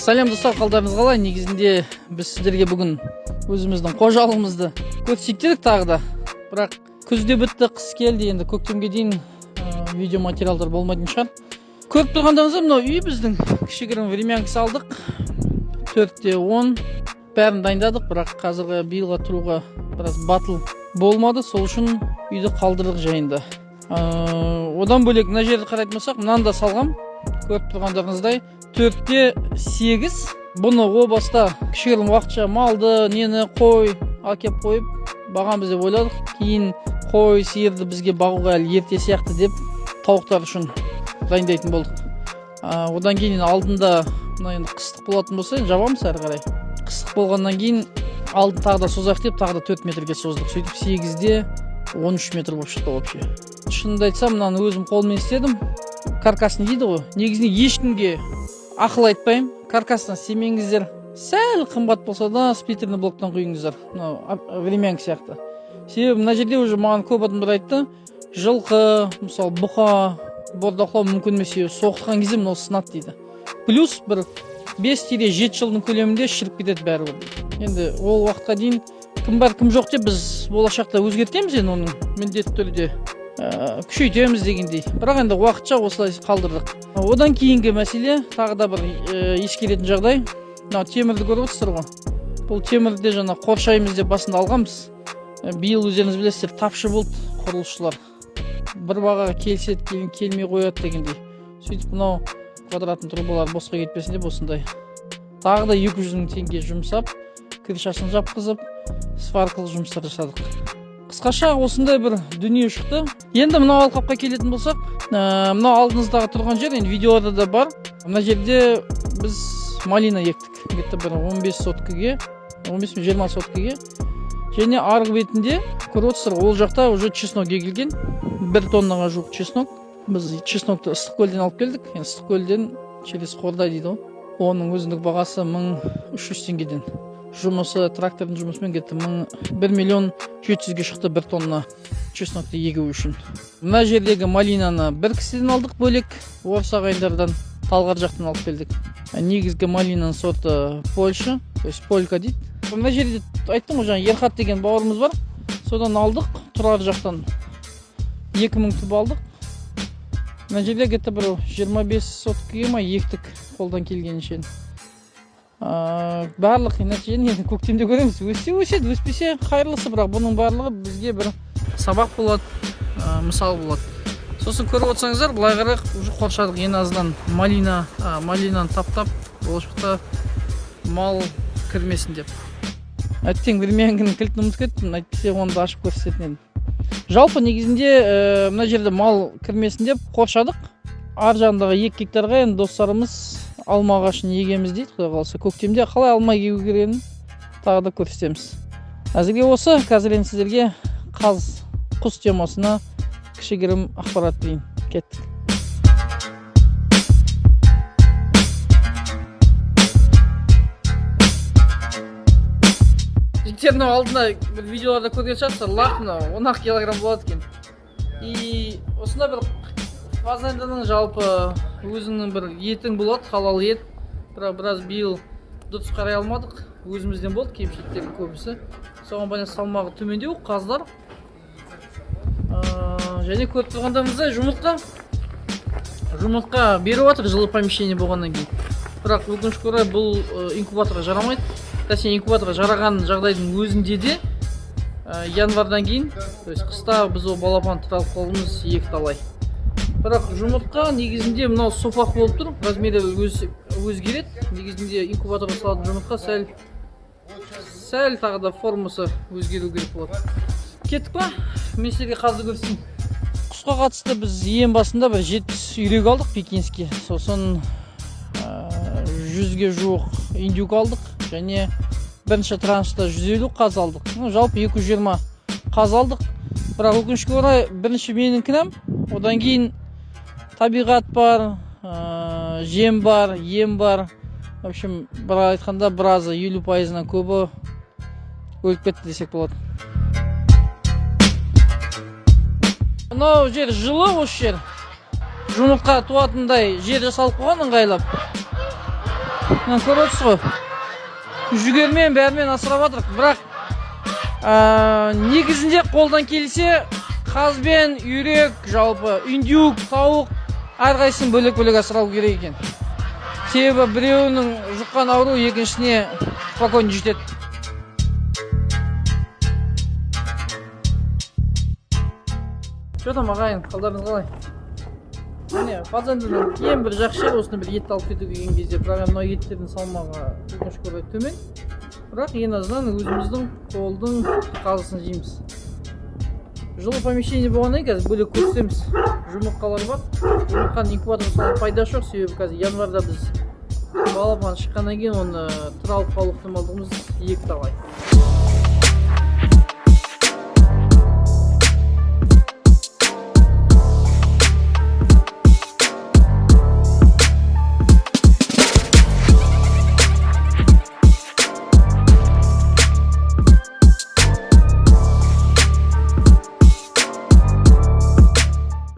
Сәлем достар, қалдарыңыз қалай? Негізінде біз сіздерге бүгін өзіміздің қожалығымызды көрсетейік дедік тағы да. Бірақ күз де бітті, қыс келді, енді көктемге дейін видео материалдар болмайтын шығар. Көріп тұрғандарыңыздар, мынау үй біздің кішігірім времянкасы алдық. 4-10 бәрін дайындадық, бірақ қазіргі биылға тұруға біраз батыл болмады, сол үшін үйді қалдырдық жайында. Одан бөлек мына жерді қарайтын болсақ, мынаны да салғам. Көріп тұрғандарыңыздай 4-8. Бұны о баста кішігірім уақытша малды, нені қой әкеп қойып бағамыз деп ойладық. Кейін қой, сиырды бізге бағуға әлі ерте сияқты деп тауықтар үшін дайындайтын болдық. Одан кейін алдында енді қыстық болатын болса, жабамыз әрі қарай. Қыстық болғаннан кейін алдын тағы да созақ деп тағы да 4 метрге создық. Сөйтіп 8-де 13 метр болып шықты вообще. Шынымды айтсам, мынаны өзім қолмен істедім. Каркасын дейді ғой. Негізінде ешкімге ақыл айтпаймын. Каркастан істемеңіздер. Сәл қымбат болса да сплиттерный блоктан құйыңыздар. Времянка сияқты. Себебі мына жерде уже маған көп адамдар айтты, жылқы, мысалы бұқа, бордақылау мүмкін емес, соғытқан кезде мынау сынады дейді. Плюс бір 5-7 жылдың көлемінде шіріп кетеді бәрібір. Енді ол уақытқа дейін кім бар кім жоқ деп біз болашақта өзгертеміз, енді оның міндетті түрде күшейтеміз дегендей. Бірақ енді уақытша осылай қалдырдық. Одан кейінгі мәселе тағы да бір ескеретін жағдай. Мына темірді көріп отырсыздар ғой. Бұл темірді жаңа қоршаймыз деп басында алғанбыз. Биыл өздеріңіз білесіздер, тапшы болды құрылысшылар. Бір бағаға келседі, келмей қояды дегендей. Сөйтіп мынау квадратын трубалар босқа кетпесін деп осындай. Тағы да 200 мың теңге жұмсап, крышасын жапқызып, сваркалық жұмыстар жасадық. Қысқаша осындай бір дүние шықты. Енді мынау алқапқа келетін болсақ, мынау алдыңыздағы тұрған жер, енді видеода да бар. Мына жерде біз малина ектік. Где-то бір 15 соткіге, 15-20 соткіге. Және арғы бетінде көріп отырсыздар, ол жақта уже чеснок егілген. 1 тоннаға жуық чеснок. Біз чеснокты Ыстықкөлден алып келдік. Енді Ыстықкөлден через Қордай дейді ғой. Оның өзіндік бағасы 1300 теңгеден. Жұмысы, трактордың жұмысымен кетті 1 миллион 700-ге шықты 1 тонна чеснокты егу үшін. Мына жердегі малинаны бір кісіден алдық бөлек, орыс ағайындардан, Талғар жақтан алып келдік. Негізгі малинаның сорты Польша, то есть полька дейді. Мына жерде айттым ғой, жаңа Ерхат деген бауырымыз бар. Содан алдық, Тұрар жақтан 2000 түп алдық. Мына жерде где-то бір 25 соткіге ма ектік қолдан келгенше. Барлық нәтижені енді көктемде көреміз. Өссе өседі, өспесе қайырлысы, бірақ бұның барлығы бізге бір сабақ болады, мысал болады. Сосын көріп отырсаңыздар, былай қарай қоршадық, ең азынан малинаны таптап, болашақта мал кірмесін деп. Әттең времянканың кілтін ұмытып кеттім, әйтпесе оны да ашып көрсететін едім. Жалпы негізінде мына жерде мал кірмесін деп қоршадық. Ар жағындағы 2 гектарға енді достарымыз алма ағашын егеміз дейді, құдай қаласа. Көктемде қалай алма егу керегін тағы да көрсетеміз. Әзірге осы, қазір енді сіздерге құс темасына кішігірім ақпарат берейін. Кеттік. Жігіттердің алдында бір видеоларда көрген шығарсыздар, лақны 10 килограмм болады екен. И осында бір фазенданың жалпы өзінің бір етің болады, халал ет. Бірақ біраз биыл дұрыс қарай алмадық. Өзімізден болды кемшіліктердің көбісі. Соған байланысты салмағы төмендеу, қаздар. Және көріп тұрғандарыңыздай жұмыртқа беріп жатыр жылы помещение болғаннан кейін. Бірақ өкінішке орай бұл инкубаторға жарамайды. Тәсе инкубаторға жараған жағдайдың өзінде де январдан кейін, то есть қыста біз ол балапан тұралып қалуымыз екіталай. Бірақ жұмыртқа негізінде мынау сопақ болып тұр, размері өзгереді. Негізінде инкубаторға салатын жұмыртқа сәл тағы да формасы өзгеру керек болады. Кеттік па? Мен сіздерге қазды көрсетейін. Құсқа қатысты біз ең басында бір 70 үйрек алдық пекинский. Сосын 100-ге жуық индюк алдық. Және бірінші траншта 150 қаз алдық. Жалпы 220 қаз алдық. Бірақ өкінішке орай бірінші менің кінәм. Одан кейін табиғат бар, жем бар, ем бар. В общем, бір айтқанда біразы 50%-нан көбі өліп кетті десек болады. Мынау жер жылы, осы жер. Жұмыртқа туатындай жер жасалып қойған ыңғайлап. мына көріп отырсыз ғой, жүгермен бәрімен асырап жатырық. Бірақ негізінде қолдан келсе қазбен, үйрек, жалпы индюк, тауық әрқайсысын бөлек-бөлек асырау керек екен. Себебі біреуінің жұққан ауру екіншісіне спокойно жетеді. Что там ағайын, қалдарыңыз қалай? Міне, фазендінің ең бір жақсы жері осыны бір ет алып кетуге келген кезде, бірақ мынау еттердің салмағы өкінішке орай төмен. Бірақ ең азынан өзіміздің қолдың қазысын жейміз. Жылы помещение болғаннан кейін қазір бөлек көрсетеміз. Жұмыртқалар бар. Жұмыртқаның инкубаторын салып пайдасы жоқ, себебі қазір январда біз балапан шыққаннан кейін оны тұра алып қалу ықтималдығымыз екі табай.